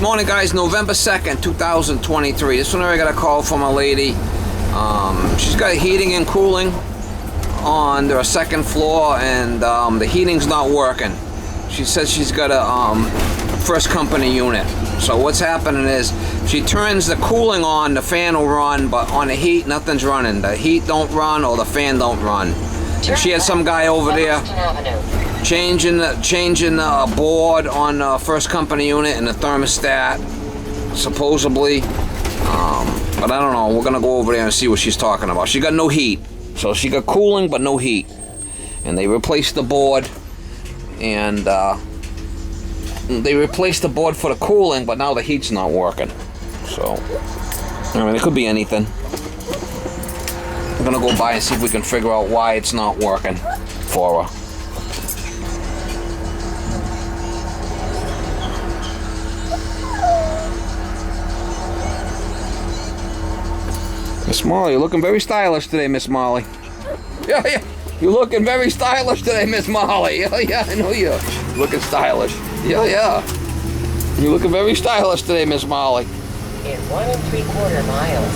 Morning guys, November 2nd, 2023. This one I got a call from a lady. She's got heating and cooling on their second floor, and the heating's not working. She says she's got a first company unit. So what's happening is she turns the cooling on, the fan will run, but on the heat nothing's running. The heat don't run or the fan don't run. And she had some guy over there changing the board on first company unit and the thermostat, supposedly. But I don't know. We're gonna go over there and see what she's talking about. She got no heat, so she got cooling but no heat. And they replaced the board, and they replaced the board for the cooling, but now the heat's not working. So, I mean, it could be anything. We're gonna go by and see if we can figure out why it's not working for her. Miss Molly, you're looking very stylish today, Miss Molly. Yeah. You're looking very stylish today, Miss Molly. Yeah, I know you're looking stylish. Yeah. You're looking very stylish today, Miss Molly. In 1 3/4 miles,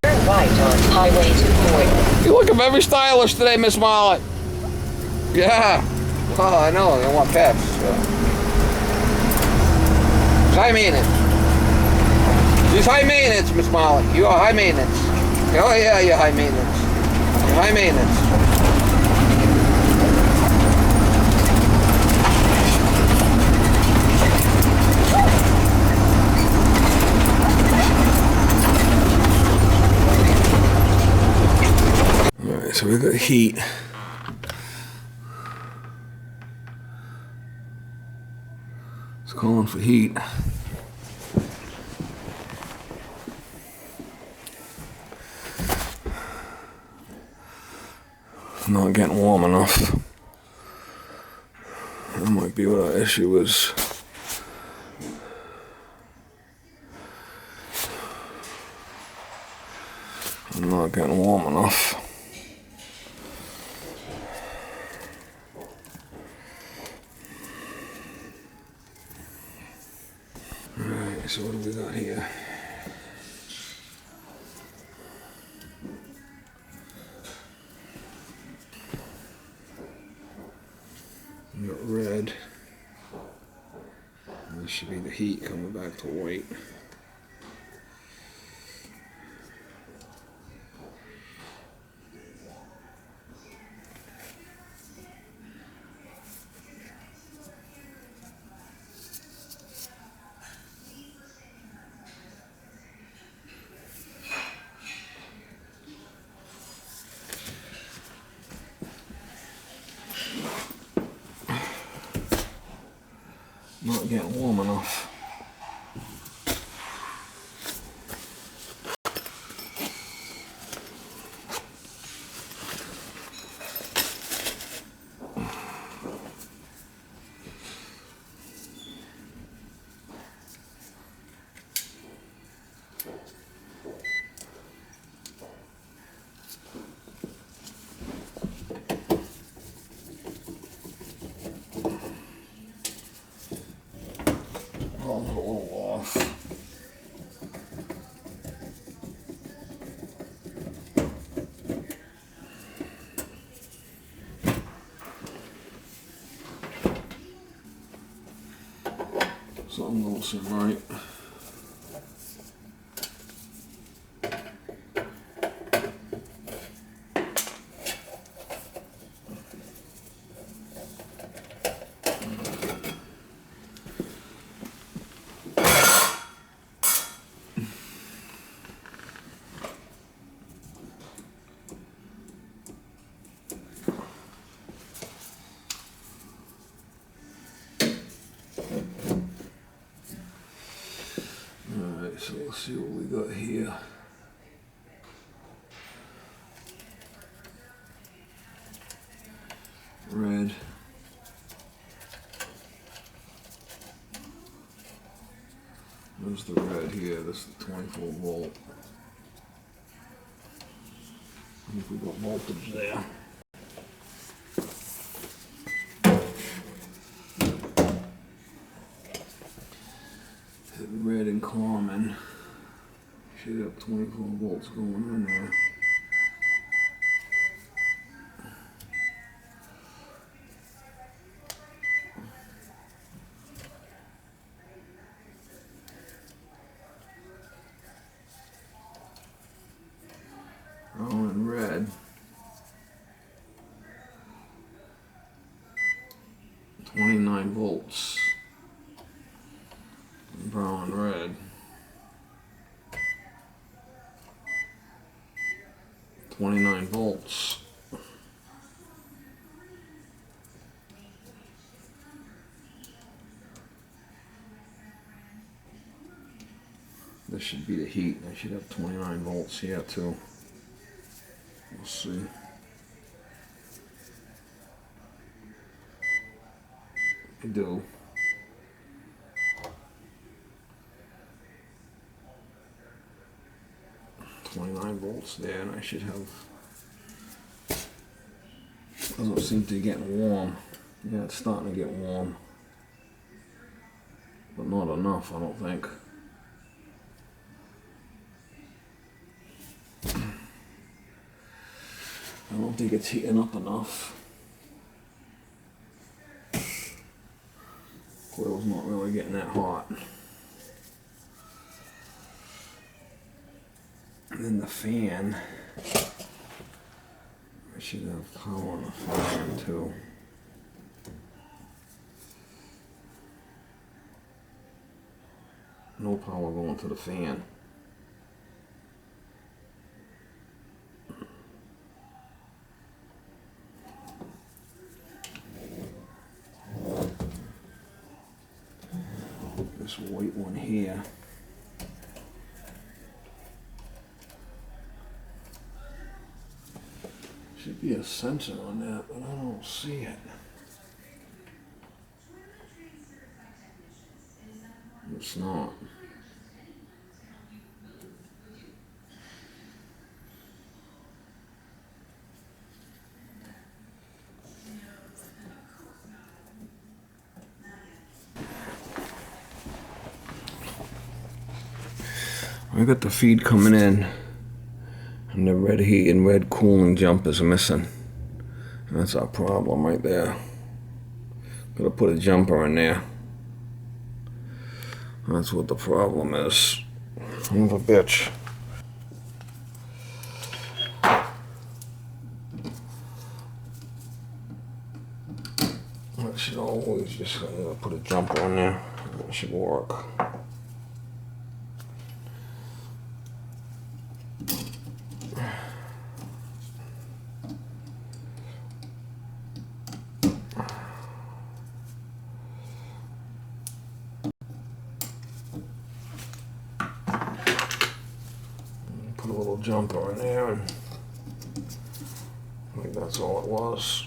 turn right on Highway 240. You're looking very stylish today, Miss Molly. Yeah. Oh, I know. I want pets. She's high maintenance. She's high maintenance, Miss Molly. You are high maintenance. Oh, yeah, you're high maintenance. You're high maintenance. Alright, so we got heat. It's calling for heat. Not getting warm enough. That might be what our issue is. I'm not getting warm enough. Alright, so what do we got here? We got red. This should be the heat coming back to white. Not getting warm enough. A little off. Something don't seem right. So let's see what we got here. Red. There's the red here. This is the 24 volt. I think we got voltage there. Hit red. 24 volts going in there. Brown and red. 29 volts. Brown and red. 29 volts. This should be the heat. I should have 29 volts here too. We'll see. I do. Volts there, and I should have. Doesn't seem to be getting warm. Yeah, it's starting to get warm, but not enough, I don't think. I don't think it's heating up enough. Coil's not really getting that hot. And then the fan, I should have power on the fan too. No power going to the fan. This white one here. Should be a sensor on that, but I don't see it. It's not. I got the feed coming in. And the red heat and red cooling jumpers are missing. That's our problem right there. Gotta put a jumper in there. That's what the problem is. Son of a bitch. I should always just put a jumper in there. That should work. Put a little jumper in there, and I think that's all it was.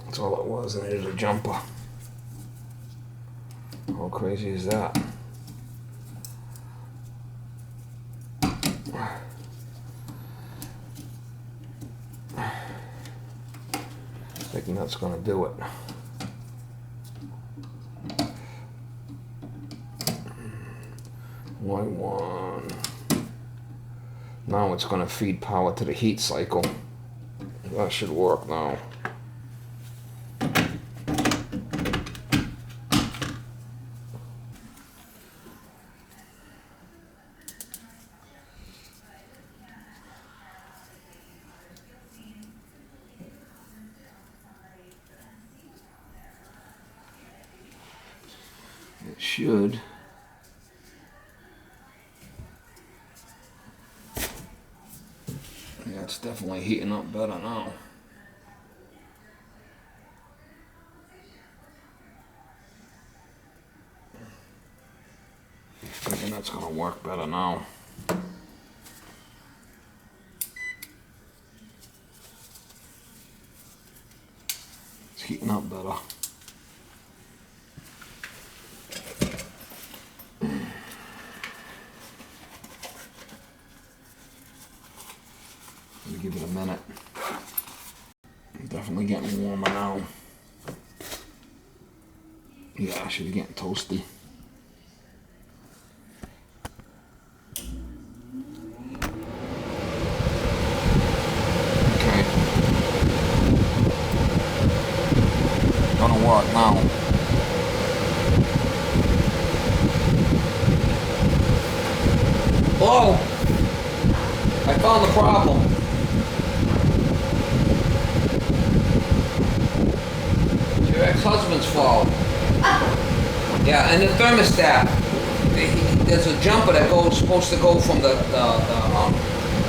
That's all it was, and there's a jumper. How crazy is that? Thinking that's gonna do it. White one. Now it's gonna feed power to the heat cycle. That should work now. It should. Yeah, it's definitely heating up better now. Thinking that's gonna work better now. It's heating up better. Give it a minute. Definitely getting warmer now. Should be getting toasty. Okay. Gonna work now. Hello? I found the problem. It's your ex-husband's fault. Yeah, and the thermostat. There's a jumper that goes supposed to go from the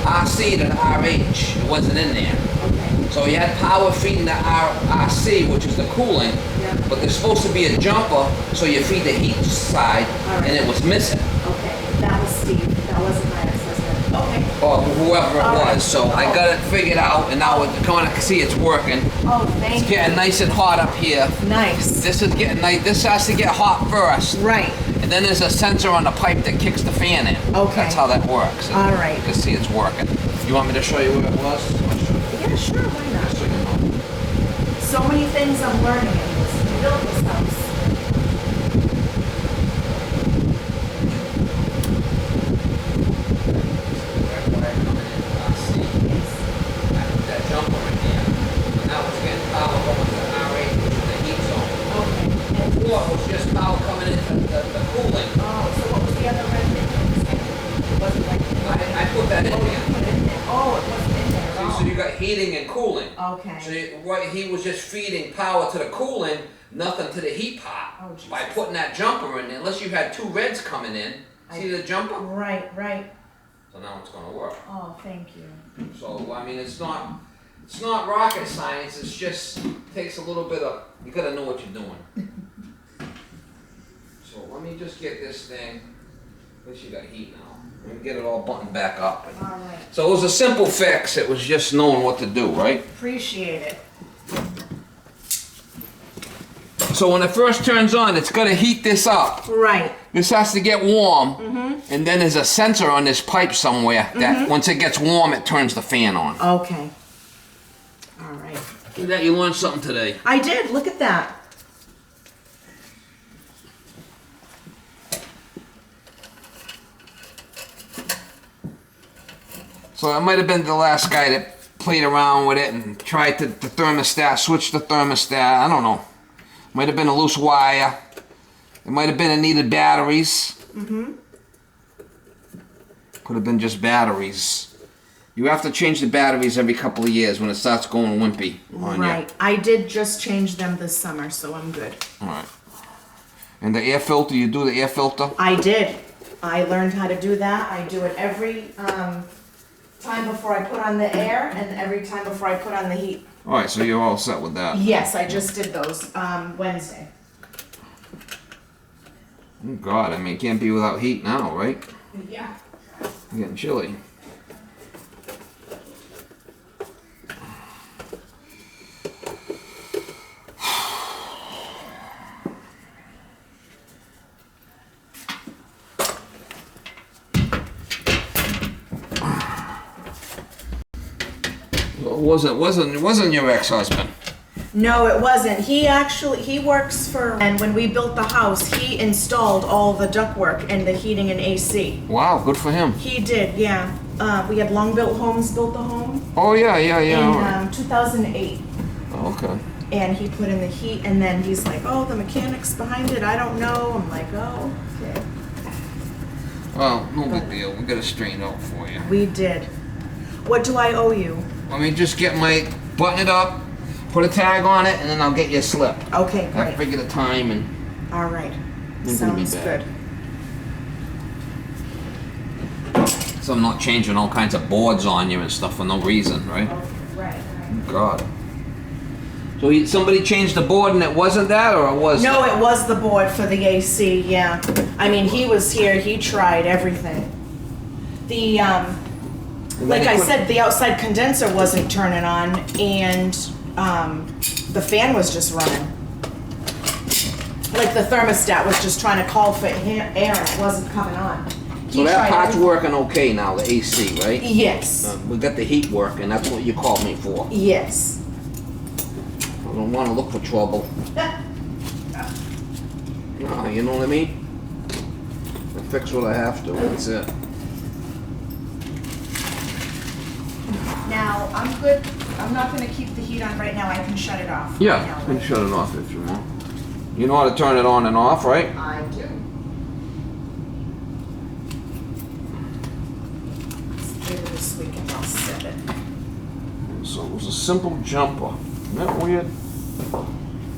RC to the RH. It wasn't in there. Okay. So you had power feeding the RC, which is the cooling, Yeah. but there's supposed to be a jumper so you feed the heat side, All right. and it was missing. Okay. That was Steve. That wasn't my ex-husband. Okay. Or whoever it All right. was. So I got it figured out, and now it's coming. I can see it's working. Oh, thank It's you. getting nice and hot up here. Nice. This is getting nice. This has to get hot first, Right. and then there's a sensor on the pipe that kicks the fan in. Okay. That's how that works. All right. You can see it's working. You want me to show you where it was? I'll show you. Yeah, sure. Why not? So you know. So many things I'm learning in this. To build this house. Right when I come in, I see. I put that jumper in there. And now it's getting power going to the RH, which is the heat zone. Okay. And Before it was just power coming into the cooling. oh, so what was the other red thing? It wasn't like. I put that in Oh, you there. put it in there. Oh, it wasn't in there. at So you got heating and cooling. all. Okay. So he was just feeding power to the cooling, nothing to the heat part. Oh, Jesus. By putting that jumper in there, unless you had two reds coming in. See the jumper? Right. Right. So now it's gonna work. Oh, thank you. So I mean, it's not rocket science. It's just takes a little bit of, you gotta know what you're doing. So let me just get this thing. At least you got heat now. Let me get it all buttoned back up. All right. So it was a simple fix. It was just knowing what to do, right? Appreciate it. So when it first turns on, it's gonna heat this up. Right. This has to get warm, and then there's a sensor on this pipe somewhere that once it gets warm, it turns the fan on. Okay. All right. That you learned something today. I did. Look at that. So it might have been the last guy that played around with it and tried to the thermostat, switch the thermostat. I don't know. Might have been a loose wire. It might have been it needed batteries. Could have been just batteries. You have to change the batteries every couple of years when it starts going wimpy on you. Right. I did just change them this summer, so I'm good. All right. And the air filter, you do the air filter? I did. I learned how to do that. I do it every time before I put on the air and every time before I put on the heat. All right, so you're all set with that. Yes, I just did those Wednesday. Oh God, I mean, it can't be without heat now, right? Yeah. It's getting chilly. It wasn't your ex-husband. No, it wasn't. He works for, and when we built the house, he installed all the ductwork and the heating and AC. Wow, good for him. He did, yeah. We had Long Built Homes built the home Oh yeah. all right. in 2008. Oh, okay. And he put in the heat, and then he's like, oh, the mechanics behind it, I don't know. I'm like, oh, okay. Well, no big deal. We got it straightened out for you. We did. What do I owe you? Let me just button it up, put a tag on it, and then I'll get you a slip. Okay, I great. figure the time and All right. Ain't gonna be Sounds bad. good. so I'm not changing all kinds of boards on you and stuff for no reason, right? Okay, right. God. So somebody changed the board and it wasn't that, or it was? No, it was the board for the AC, yeah. I mean, he was here, he tried everything. The, like I said, the outside condenser wasn't turning on, and the fan was just running. Like the thermostat was just trying to call for air and it wasn't coming on. So He that tried part's everything. working okay now, the AC, right? Yes, We got the heat working. That's what you called me for. yes. I don't want to look for trouble. You know what I mean? I fix what I have to. That's it. Now, I'm good. I'm not gonna keep the heat on right now. I can shut it off. Yeah, right now, you can right? shut it off if you want. You know how to turn it on and off, right? I do. Later this week and I'll set it. So it was a simple jumper. Isn't that weird?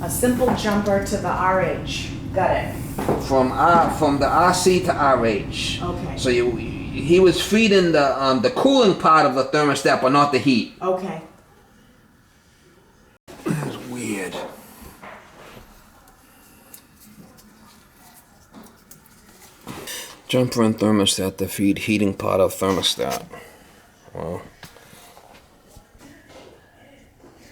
A simple jumper to the RH. Got it. From the RC to RH. Okay. So he was feeding the cooling part of the thermostat, but not the heat. Okay. That's weird. Jumper and thermostat to feed heating part of thermostat. Wow.